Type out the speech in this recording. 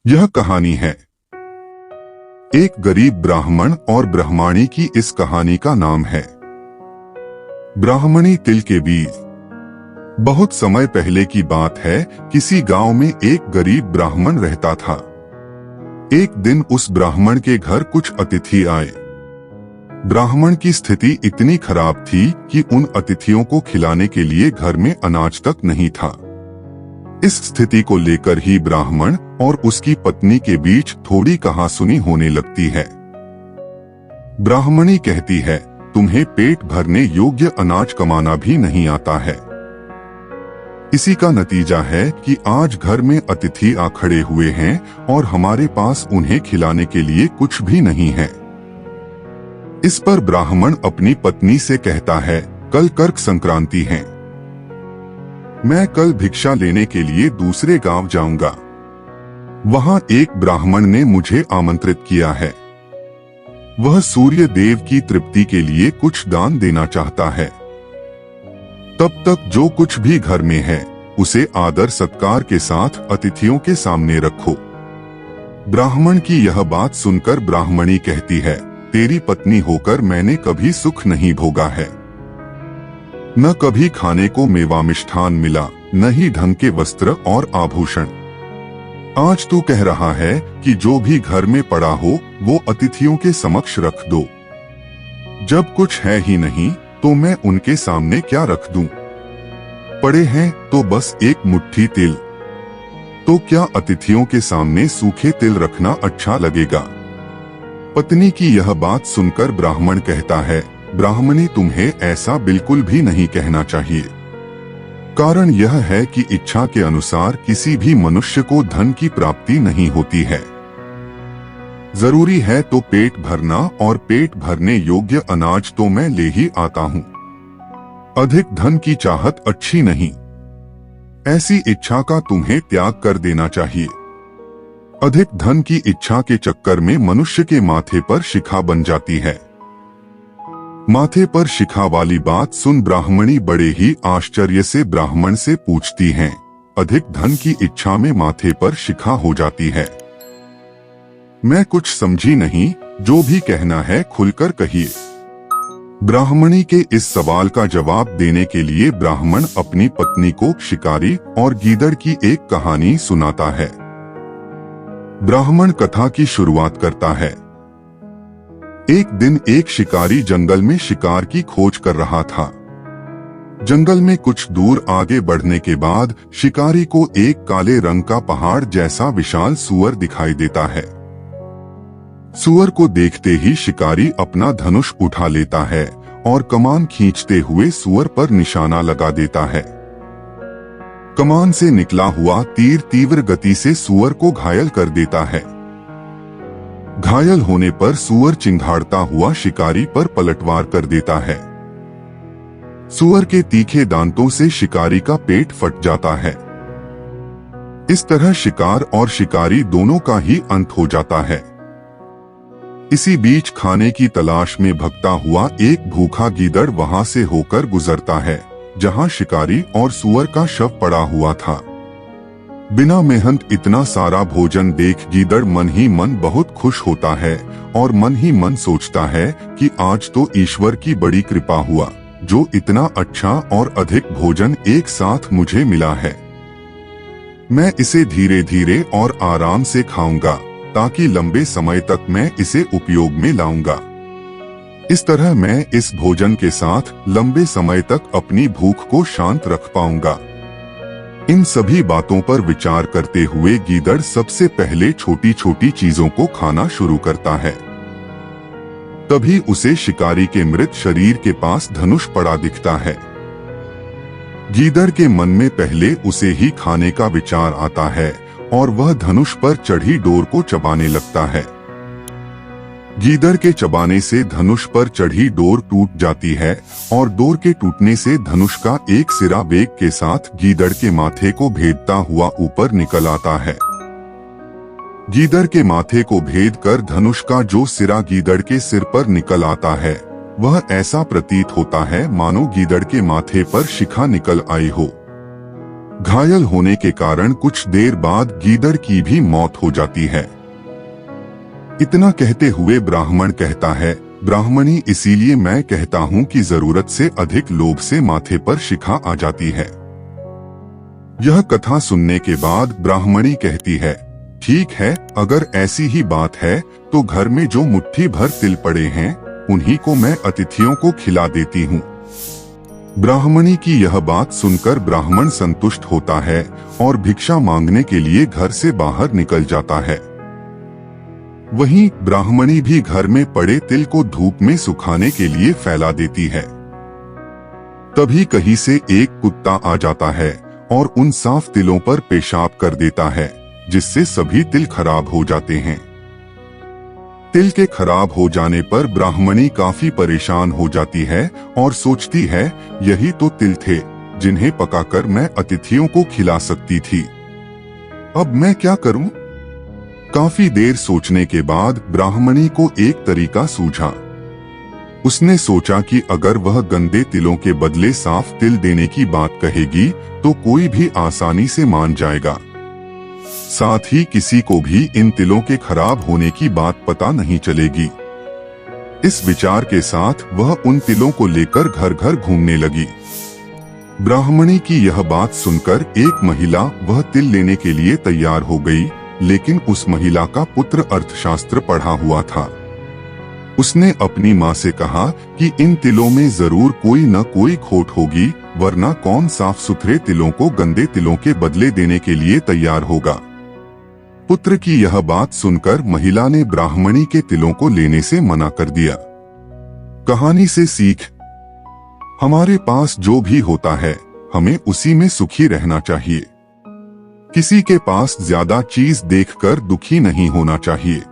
यह कहानी है एक गरीब ब्राह्मण और ब्राह्मणी की। इस कहानी का नाम है ब्राह्मणी तिल के बीज। बहुत समय पहले की बात है। किसी गांव में एक गरीब ब्राह्मण रहता था। एक दिन उस ब्राह्मण के घर कुछ अतिथि आए। ब्राह्मण की स्थिति इतनी खराब थी कि उन अतिथियों को खिलाने के लिए घर में अनाज तक नहीं था। इस स्थिति को लेकर ही ब्राह्मण और उसकी पत्नी के बीच थोड़ी कहासुनी होने लगती है। ब्राह्मणी कहती है, तुम्हें पेट भरने योग्य अनाज कमाना भी नहीं आता है। इसी का नतीजा है कि आज घर में अतिथि आ खड़े हुए हैं और हमारे पास उन्हें खिलाने के लिए कुछ भी नहीं है। इस पर ब्राह्मण अपनी पत्नी से कहता है, कल कर्क संक्रांति है। मैं कल भिक्षा लेने के लिए दूसरे गांव जाऊंगा। वहां एक ब्राह्मण ने मुझे आमंत्रित किया है। वह सूर्य देव की तृप्ति के लिए कुछ दान देना चाहता है। तब तक जो कुछ भी घर में है उसे आदर सत्कार के साथ अतिथियों के सामने रखो। ब्राह्मण की यह बात सुनकर ब्राह्मणी कहती है, तेरी पत्नी होकर मैंने कभी सुख नहीं भोगा है। न कभी खाने को मेवा मिष्ठान मिला, न ही ढंग के वस्त्र और आभूषण। आज तू कह रहा है कि जो भी घर में पड़ा हो वो अतिथियों के समक्ष रख दो। जब कुछ है ही नहीं तो मैं उनके सामने क्या रख दूं? पड़े हैं तो बस एक मुट्ठी तिल। तो क्या अतिथियों के सामने सूखे तिल रखना अच्छा लगेगा? पत्नी की यह बात सुनकर ब्राह्मण कहता है, ब्राह्मणी, तुम्हें ऐसा बिल्कुल भी नहीं कहना चाहिए। कारण यह है कि इच्छा के अनुसार किसी भी मनुष्य को धन की प्राप्ति नहीं होती है। जरूरी है तो पेट भरना, और पेट भरने योग्य अनाज तो मैं ले ही आता हूँ। अधिक धन की चाहत अच्छी नहीं। ऐसी इच्छा का तुम्हें त्याग कर देना चाहिए। अधिक धन की इच्छा के चक्कर में मनुष्य के माथे पर शिखा बन जाती है। माथे पर शिखा वाली बात सुन ब्राह्मणी बड़े ही आश्चर्य से ब्राह्मण से पूछती हैं, अधिक धन की इच्छा में माथे पर शिखा हो जाती है? मैं कुछ समझी नहीं, जो भी कहना है खुलकर कहिए। ब्राह्मणी के इस सवाल का जवाब देने के लिए ब्राह्मण अपनी पत्नी को शिकारी और गीदड़ की एक कहानी सुनाता है। ब्राह्मण कथा की शुरुआत करता है। एक दिन एक शिकारी जंगल में शिकार की खोज कर रहा था। जंगल में कुछ दूर आगे बढ़ने के बाद शिकारी को एक काले रंग का पहाड़ जैसा विशाल सूअर दिखाई देता है। सूअर को देखते ही शिकारी अपना धनुष उठा लेता है और कमान खींचते हुए सूअर पर निशाना लगा देता है। कमान से निकला हुआ तीर तीव्र गति से सूअर को घायल कर देता है। घायल होने पर सूअर चिंघाड़ता हुआ शिकारी पर पलटवार कर देता है। सूअर के तीखे दांतों से शिकारी का पेट फट जाता है। इस तरह शिकार और शिकारी दोनों का ही अंत हो जाता है। इसी बीच खाने की तलाश में भगता हुआ एक भूखा गीदड़ वहां से होकर गुजरता है जहां शिकारी और सूअर का शव पड़ा हुआ था। बिना मेहनत इतना सारा भोजन देख गीदड़ मन ही मन बहुत खुश होता है और मन ही मन सोचता है कि आज तो ईश्वर की बड़ी कृपा हुआ, जो इतना अच्छा और अधिक भोजन एक साथ मुझे मिला है। मैं इसे धीरे धीरे और आराम से खाऊंगा ताकि लंबे समय तक मैं इसे उपयोग में लाऊंगा। इस तरह मैं इस भोजन के साथ लंबे समय तक अपनी भूख को शांत रख पाऊंगा। इन सभी बातों पर विचार करते हुए गीदड़ सबसे पहले छोटी छोटी चीजों को खाना शुरू करता है। तभी उसे शिकारी के मृत शरीर के पास धनुष पड़ा दिखता है। गीदड़ के मन में पहले उसे ही खाने का विचार आता है और वह धनुष पर चढ़ी डोर को चबाने लगता है। गीदड़ के चबाने से धनुष पर चढ़ी डोर टूट जाती है और डोर के टूटने से धनुष का एक सिरा वेग के साथ गीदड़ के माथे को भेदता हुआ ऊपर निकल आता है। गीदड़ के माथे को भेद कर धनुष का जो सिरा गीदड़ के सिर पर निकल आता है, वह ऐसा प्रतीत होता है मानो गीदड़ के माथे पर शिखा निकल आई हो। घायल होने के कारण कुछ देर बाद गीदड़ की भी मौत हो जाती है। इतना कहते हुए ब्राह्मण कहता है, ब्राह्मणी, इसीलिए मैं कहता हूँ कि जरूरत से अधिक लोभ से माथे पर शिखा आ जाती है। यह कथा सुनने के बाद ब्राह्मणी कहती है, ठीक है, अगर ऐसी ही बात है तो घर में जो मुट्ठी भर तिल पड़े हैं उन्हीं को मैं अतिथियों को खिला देती हूँ। ब्राह्मणी की यह बात सुनकर ब्राह्मण संतुष्ट होता है और भिक्षा मांगने के लिए घर से बाहर निकल जाता है। वहीं ब्राह्मणी भी घर में पड़े तिल को धूप में सुखाने के लिए फैला देती है। तभी कहीं से एक कुत्ता आ जाता है और उन साफ तिलों पर पेशाब कर देता है, जिससे सभी तिल खराब हो जाते हैं। तिल के खराब हो जाने पर ब्राह्मणी काफी परेशान हो जाती है और सोचती है, यही तो तिल थे जिन्हें पकाकर मैं अतिथियों को खिला सकती थी। अब मैं क्या करूं? काफी देर सोचने के बाद ब्राह्मणी को एक तरीका सूझा। उसने सोचा कि अगर वह गंदे तिलों के बदले साफ तिल देने की बात कहेगी तो कोई भी आसानी से मान जाएगा। साथ ही किसी को भी इन तिलों के खराब होने की बात पता नहीं चलेगी। इस विचार के साथ वह उन तिलों को लेकर घर घर घूमने लगी। ब्राह्मणी की यह बात सुनकर एक महिला वह तिल लेने के लिए तैयार हो गई, लेकिन उस महिला का पुत्र अर्थशास्त्र पढ़ा हुआ था। उसने अपनी माँ से कहा कि इन तिलों में जरूर कोई न कोई खोट होगी, वरना कौन साफ सुथरे तिलों को गंदे तिलों के बदले देने के लिए तैयार होगा। पुत्र की यह बात सुनकर महिला ने ब्राह्मणी के तिलों को लेने से मना कर दिया। कहानी से सीख, हमारे पास जो भी होता है हमें उसी में सुखी रहना चाहिए। किसी के पास ज्यादा चीज देखकर दुखी नहीं होना चाहिए।